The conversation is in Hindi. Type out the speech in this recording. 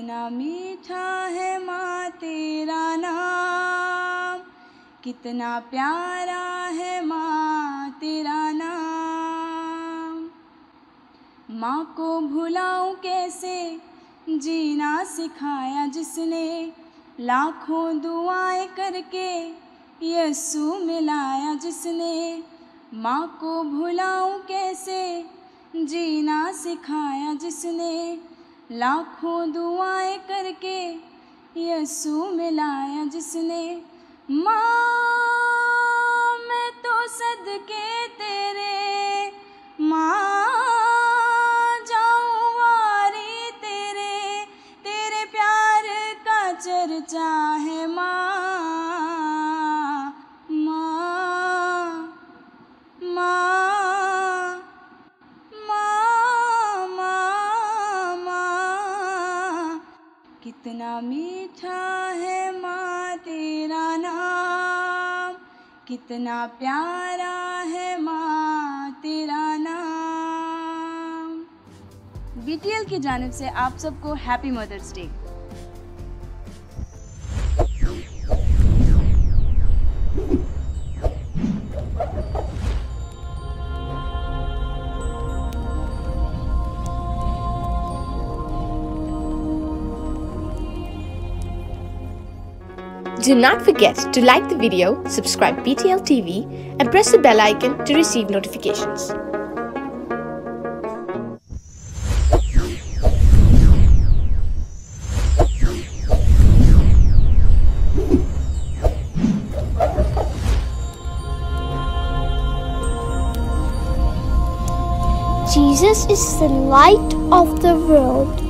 कितना मीठा है माँ तेरा नाम, कितना प्यारा है माँ तेरा नाम। माँ को भुलाऊं कैसे, जीना सिखाया जिसने, लाखों दुआएं करके यीशु मिलाया जिसने। माँ को भुलाऊं कैसे, जीना सिखाया जिसने, लाखों दुआएं करके यीशु मिलाया जिसने। माँ मैं तो सदके तेरे, माँ जाऊँ वारी तेरे, तेरे प्यार का चर्चा है माँ। माँ माँ माँ माँ माँ, कितना मीठा है माँ तेरा नाम, कितना प्यारा है माँ तेरा नाम। BTL की जानिब से आप सबको happy mother's day. Do not forget to like the video, subscribe BTL TV and press the bell icon to receive notifications. Jesus is the light of the world.